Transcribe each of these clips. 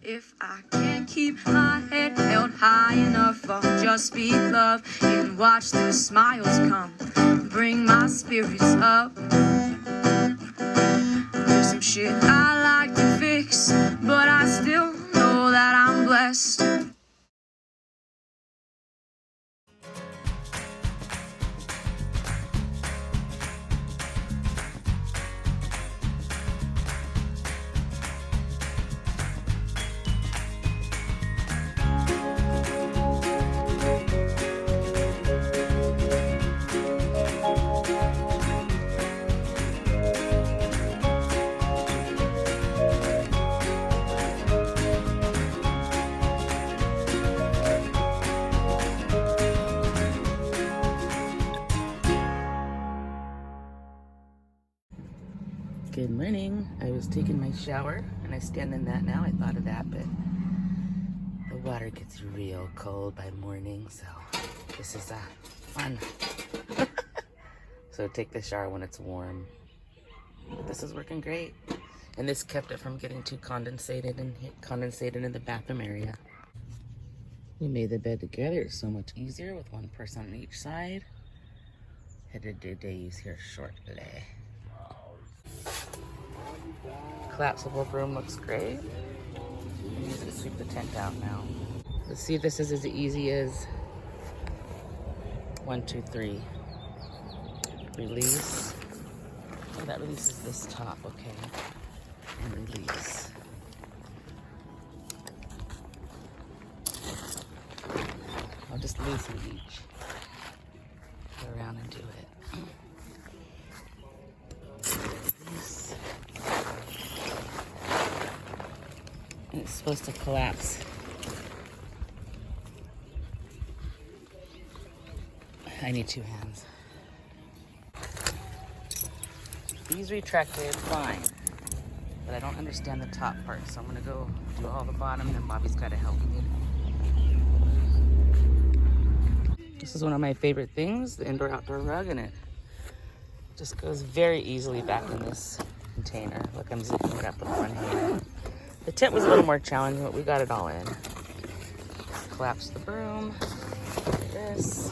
If I can't keep my head held high enough, I'll just speak love and watch the smiles come, bring my spirits up. There's some shit I like to fix, but I still know that I'm blessed. Good morning. I was taking my shower and I stand in that now. I thought of that, but the water gets real cold by morning, so this is fun. So take the shower when it's warm. But this is working great. And this kept it from getting too condensated in the bathroom area. We made the bed together. It's so much easier with one person on each side. Headed to Dave's here shortly. Collapsible broom looks great. I'm using it to sweep the tent out now. Let's see if this is as easy as 1, 2, 3. Release. Oh, that releases this top, okay. And release. I'll just loosen each. Go around and do it. And it's supposed to collapse. I need 2 hands. These retracted fine, but I don't understand the top part, so I'm gonna go do all the bottom, and then Bobby's gotta help me. This is one of my favorite things, the indoor-outdoor rug, and it just goes very easily back in this container. Look, I'm zipping it up with one hand. The tent was a little more challenging, but we got it all in. Collapse the broom, like this.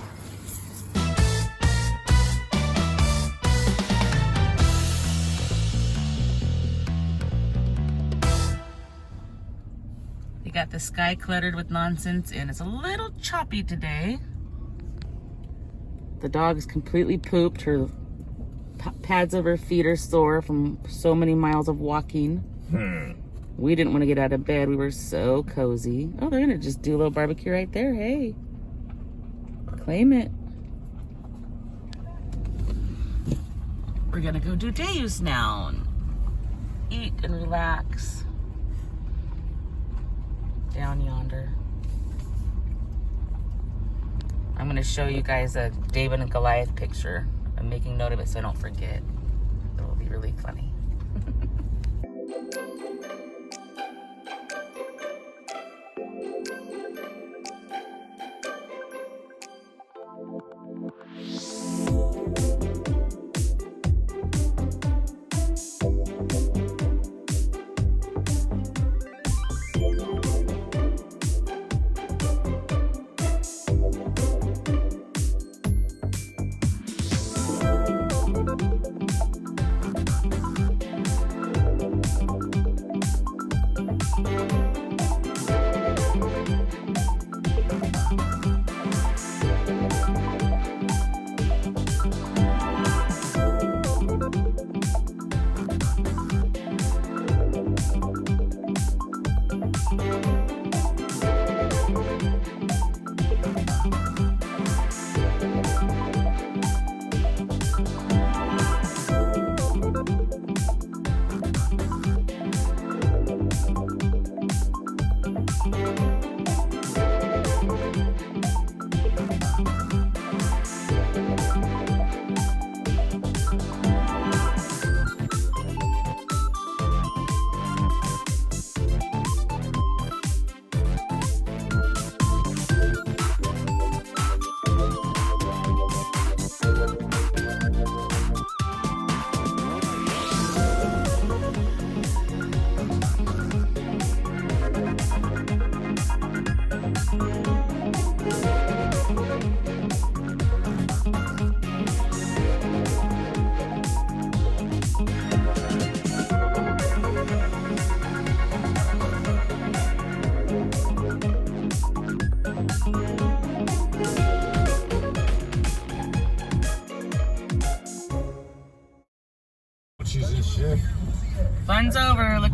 We got the sky cluttered with nonsense, and it's a little choppy today. The dog's completely pooped. Her pads of her feet are sore from so many miles of walking. We didn't want to get out of bed. We were so cozy. Oh, they're gonna just do a little barbecue right there. Hey, claim it. We're gonna go do day use now. Eat and relax. Down yonder. I'm gonna show you guys a David and Goliath picture. I'm making note of it so I don't forget. It will be really funny.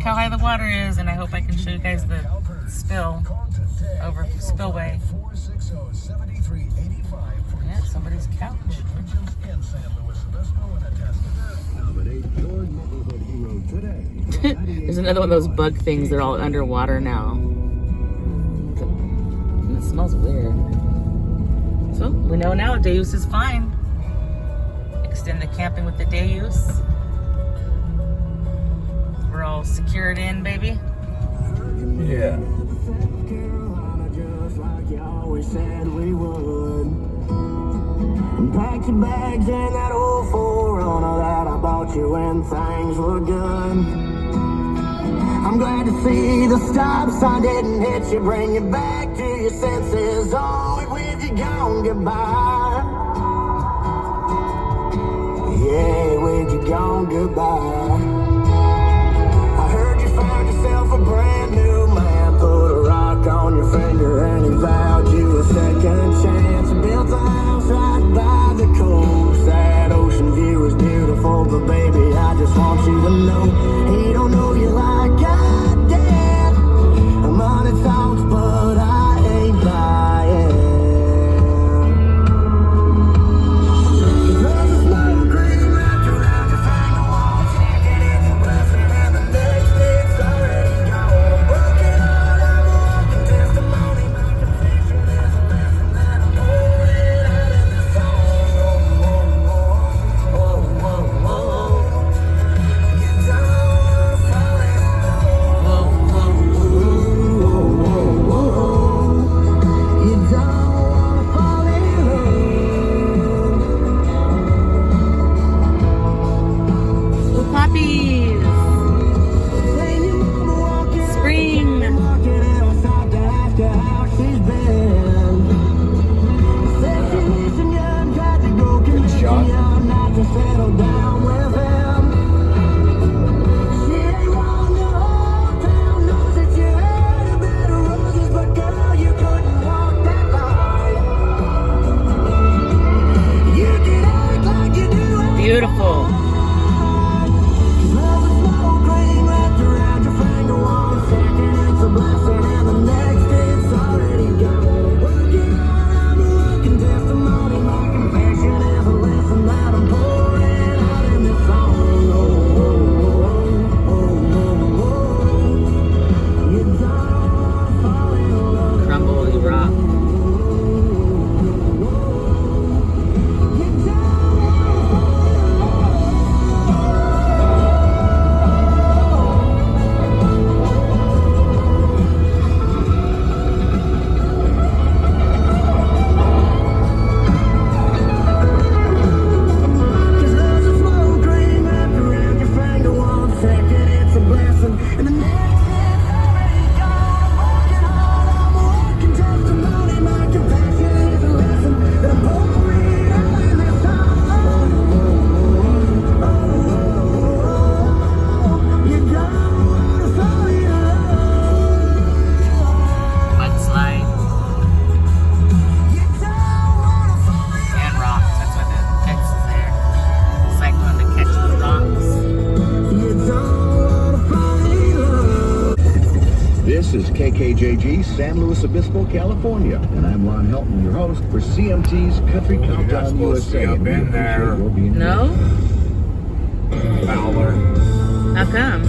how high the water is, and I hope I can show you guys the spillway. Yeah, somebody's couch. There's another one of those bug things. They're all underwater now. And it smells weird. So we know now day-use is fine. Extend the camping with the day-use. We're all secured in, baby. Yeah. Pack your bags in that old 4Runner that I bought you when things were good. I'm glad to see the stop sign didn't hit you, bring you back to your senses. Oh, with you gone goodbye. Yeah, with you gone goodbye. I heard you found yourself a brand new man, put a rock on your finger and he vowed you a second chance. Built a house right by the coast. That ocean view is beautiful, but baby, I just want you to know he don't know you like I did. Money talks, but I ain't buying. 'Cause there's a small green wrapped around your finger, one second it's a blessing, and the next it's already gone. A broken heart, I'm a walking testimony. My confession is a lesson that I'm pouring out in this song. Oh, oh, oh, oh, oh. You don't fall in love. Oh, oh, oh, oh, oh, oh. You don't wanna fall in love. Little puppies. When your mama walking, Spring. walking outside to ask her how she's been. Said she missing you and got to go convincing you not to settle down with him. She ain't wrong, the whole town knows that you had a bed of roses, but girl, you couldn't walk that line. You can act like you do it. Beautiful. There's a small green wrapped around your finger, one second it's a blessing, and the next it's already gone. Working hard, I'm a walking testimony. My confession is a lesson that I'm pouring out in this song. Oh, oh, oh, oh, oh, oh. You don't fall in love. Crumbly rock. You don't. Cause there's a small green wrapped around your finger, one second it's a blessing, and the next it's already gone. Working hard, I'm a walking testimony. My confession is a lesson that I'm pouring out in this song. Oh, you don't wanna fall in love. Mudslide. You don't wanna fall in love. And rocks. That's why the fence is there. Cyclone to catch the rocks. You don't wanna fall in love. This is KKJG, San Luis Obispo, California, and I'm Ron Helton, your host for CMT's Country Countdown supposed to USA. be up And we in appreciate there. your being here. No? Fowler. How come?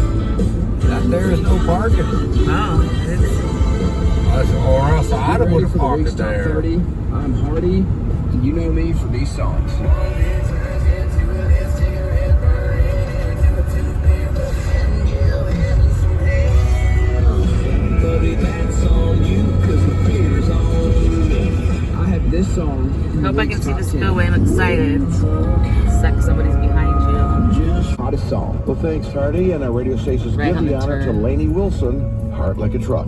That there is no parking. Oh, it's Or else I'd have Ready would have for the parked week's it top there. 30. I'm Hardy, and you know me for these songs. Buddy, that's on you, 'cause the fear's on me. I have this song. in the hope I can week's see top the 10. spillway. I'm excited. Sucks somebody's behind you. Just hottest song. Well, thanks, Hardy, and our radio stations Right give on the the honor to turn. Lainey Wilson, Heart Like a Truck.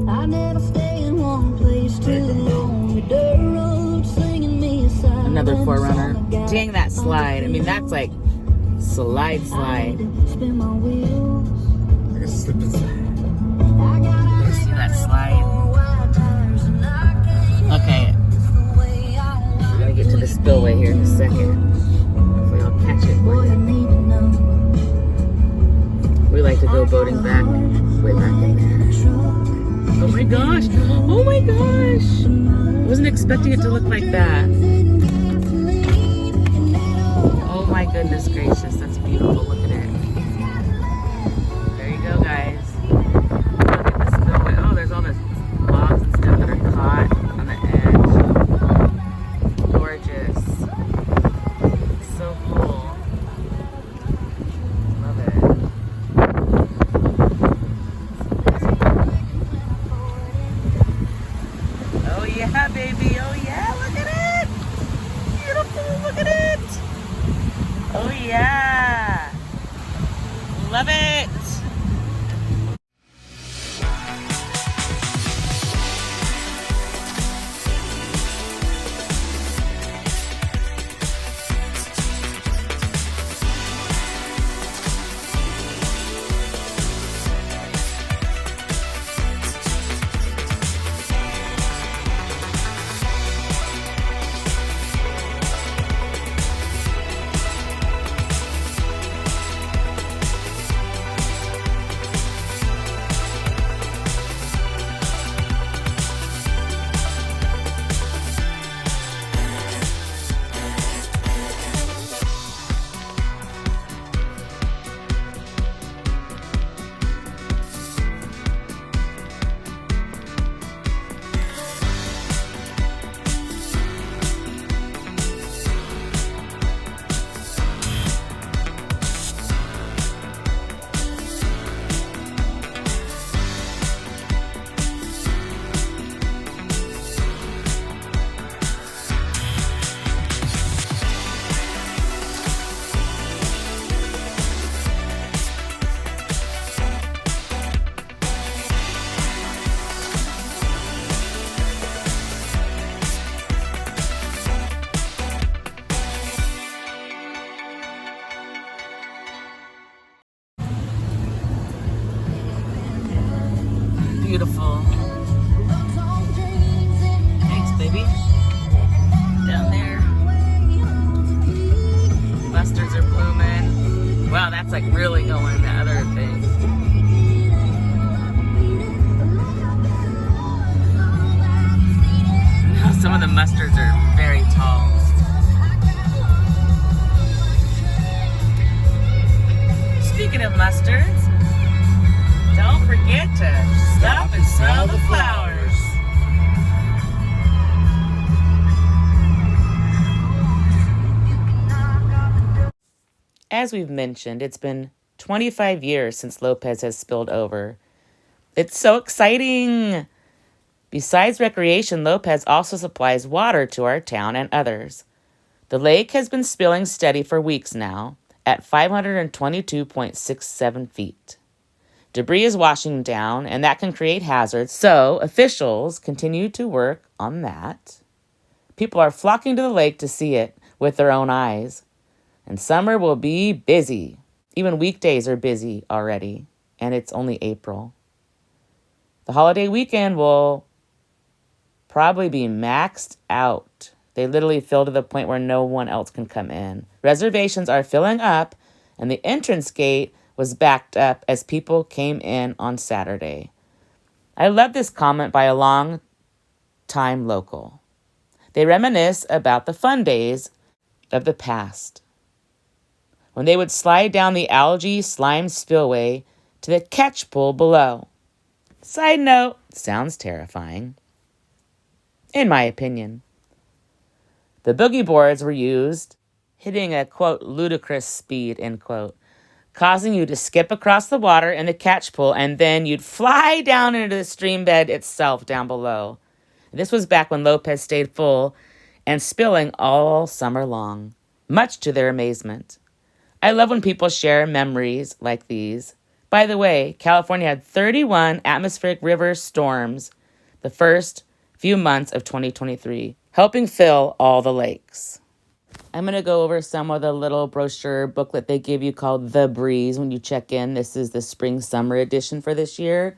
I never stay in one place too long. The dirt road singing me a song. Another 4Runner. Dang, that slide. I mean, that's like slide. Spin my wheels. I can slip inside. I got See that slide? wide tires and I can't Okay, the way I we're gonna get to the spillway here in a second. Hopefully I'll catch it for Boy, you you. need to know. We like to go boating back I wasn't expecting it to look like that. Oh my goodness gracious, that's beautiful. Look at it. There you go, guys. Look at the spillway. Oh, there's all the logs and stuff that are caught on the edge. Gorgeous. So cool. Love it. Oh yeah, baby. Oh yeah, look at it. Beautiful, look at it. Oh yeah. Love it. Beautiful. Thanks, baby. Down there. Mustards are blooming. Wow, that's like really going to other things. Some of the mustards are very tall. Speaking of mustards, don't forget to stop and smell the flowers. As we've mentioned, it's been 25 years since Lopez has spilled over. It's so exciting! Besides recreation, Lopez also supplies water to our town and others. The lake has been spilling steady for weeks now, at 522.67 feet. Debris is washing down, and that can create hazards, so officials continue to work on that. People are flocking to the lake to see it with their own eyes. And summer will be busy. Even weekdays are busy already, and it's only April. The holiday weekend will probably be maxed out. They literally fill to the point where no one else can come in. Reservations are filling up, and the entrance gate was backed up as people came in on Saturday. I love this comment by a long-time local. They reminisce about the fun days of the past, when they would slide down the algae slime spillway to the catch pool below. Side note, sounds terrifying, in my opinion. The boogie boards were used, hitting a, quote, ludicrous speed, end quote, causing you to skip across the water in the catch pool, and then you'd fly down into the stream bed itself down below. This was back when Lopez stayed full and spilling all summer long, much to their amazement. I love when people share memories like these. By the way, California had 31 atmospheric river storms the first few months of 2023, helping fill all the lakes. I'm going to go over some of the little brochure booklet they give you called The Breeze when you check in. This is the spring-summer edition for this year.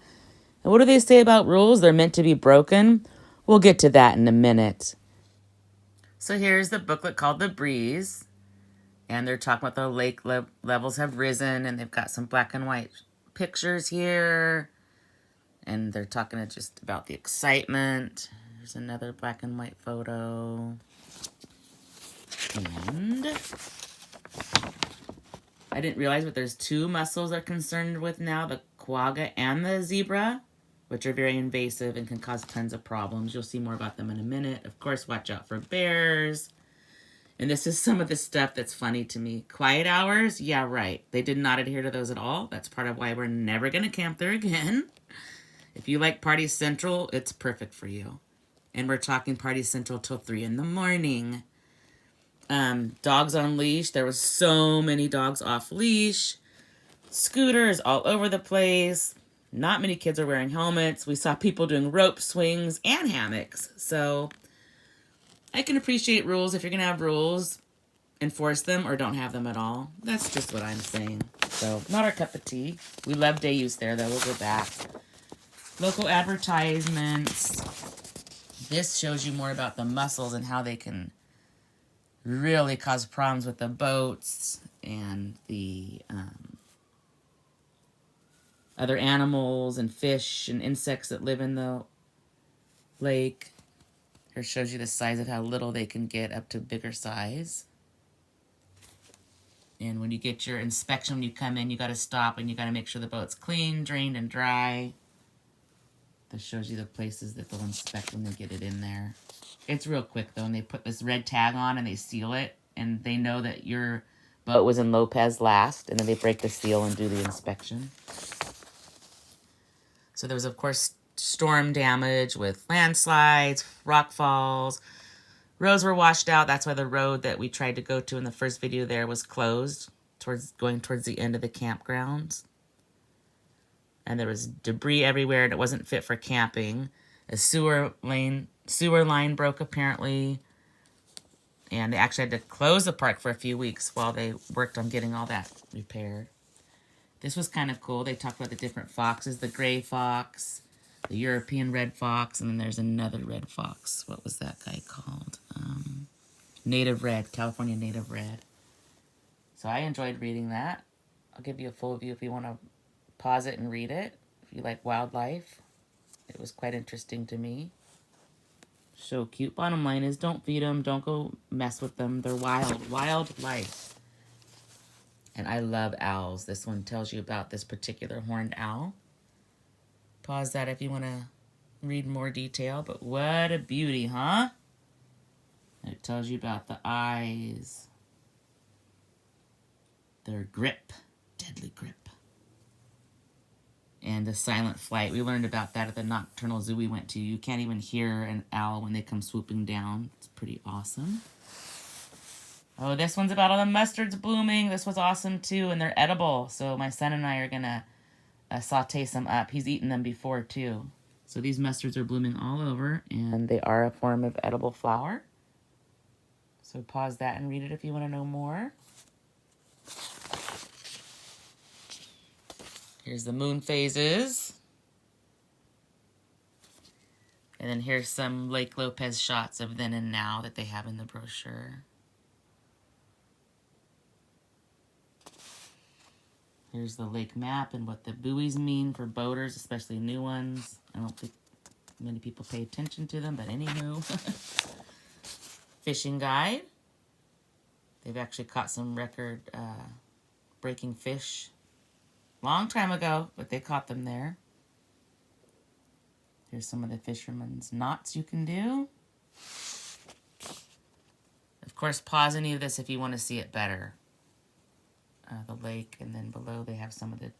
And what do they say about rules? They're meant to be broken. We'll get to that in a minute. So here's the booklet called The Breeze. And they're talking about the lake levels have risen, and they've got some black and white pictures here. And they're talking just about the excitement. There's another black and white photo. And I didn't realize, but there's two mussels they're concerned with now, the quagga and the zebra, which are very invasive and can cause tons of problems. You'll see more about them in a minute. Of course, watch out for bears. And this is some of the stuff that's funny to me. Quiet hours? Yeah, right. They did not adhere to those at all. That's part of why we're never going to camp there again. If you like Party Central, it's perfect for you. And we're talking Party Central till 3 in the morning. Dogs on leash. There was so many dogs off leash. Scooters all over the place. Not many kids are wearing helmets. We saw people doing rope swings and hammocks. So I can appreciate rules. If you're going to have rules, enforce them or don't have them at all. That's just what I'm saying. So not our cup of tea. We love day use there, though. We'll go back. Local advertisements. This shows you more about the mussels and how they can really cause problems with the boats and the other animals and fish and insects that live in the lake. Here shows you the size of how little they can get up to bigger size. And when you get your inspection, when you come in, you got to stop and you got to make sure the boat's clean, drained, and dry. This shows you the places that they'll inspect when they get it in there. It's real quick, though, and they put this red tag on and they seal it, and they know that your boat was in Lopez last, and then they break the seal and do the inspection. So there was, of course, storm damage with landslides, rock falls. Roads were washed out. That's why the road that we tried to go to in the first video there was closed, going towards the end of the campgrounds. And there was debris everywhere, and it wasn't fit for camping. A sewer line broke, apparently. And they actually had to close the park for a few weeks while they worked on getting all that repaired. This was kind of cool. They talked about the different foxes, the gray fox, the European red fox, and then there's another red fox. What was that guy called? Native red, California native red. So I enjoyed reading that. I'll give you a full view if you want to pause it and read it. If you like wildlife, it was quite interesting to me. So cute. Bottom line is, don't feed them. Don't go mess with them. They're wildlife. And I love owls. This one tells you about this particular horned owl. Pause that if you want to read more detail. But what a beauty, huh? It tells you about the eyes. Their grip. Deadly grip. And the silent flight. We learned about that at the nocturnal zoo we went to. You can't even hear an owl when they come swooping down. It's pretty awesome. Oh, this one's about all the mustards blooming. This was awesome, too, and they're edible. So my son and I are going to saute some up. He's eaten them before, too. So these mustards are blooming all over, and they are a form of edible flower. So pause that and read it if you want to know more. Here's the moon phases. And then here's some Lake Lopez shots of then and now that they have in the brochure. Here's the lake map and what the buoys mean for boaters, especially new ones. I don't think many people pay attention to them, but anywho. Fishing guide. They've actually caught some record-breaking fish. Long time ago, but they caught them there. Here's some of the fisherman's knots you can do. Of course, pause any of this if you want to see it better. The lake, and then below they have some of the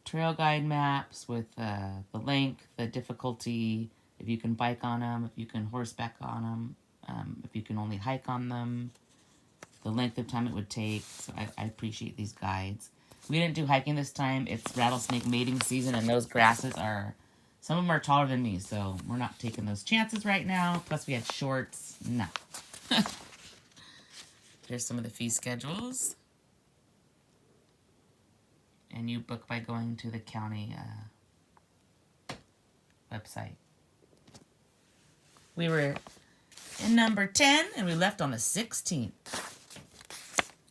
trail guide maps with the length, the difficulty, if you can bike on them, if you can horseback on them, if you can only hike on them, the length of time it would take. So I appreciate these guides. We didn't do hiking this time. It's rattlesnake mating season, and those grasses are, some of them are taller than me, so we're not taking those chances right now. Plus we had shorts. No. Here's some of the fee schedules. And you book by going to the county website. We were in number 10, and we left on the 16th.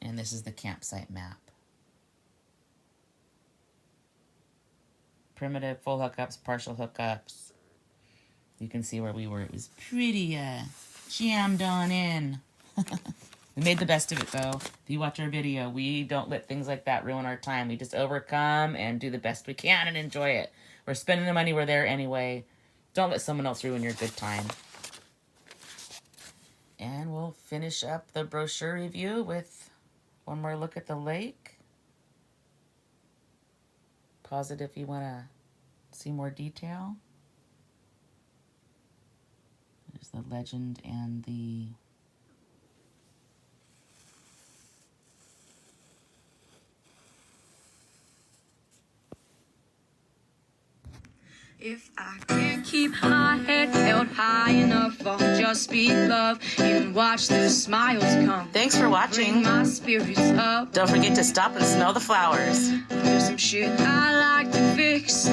And this is the campsite map. Primitive, full hookups, partial hookups. You can see where we were. It was pretty jammed on in. We made the best of it, though. If you watch our video, we don't let things like that ruin our time. We just overcome and do the best we can and enjoy it. We're spending the money. We're there anyway. Don't let someone else ruin your good time. And we'll finish up the brochure review with one more look at the lake. Pause it if you want to see more detail. There's the legend and the If I can't keep my head held high enough, I'll just be love and watch the smiles come. Thanks for watching. Bring my spirits up. Don't forget to stop and smell the flowers. There's some shit I like to fix.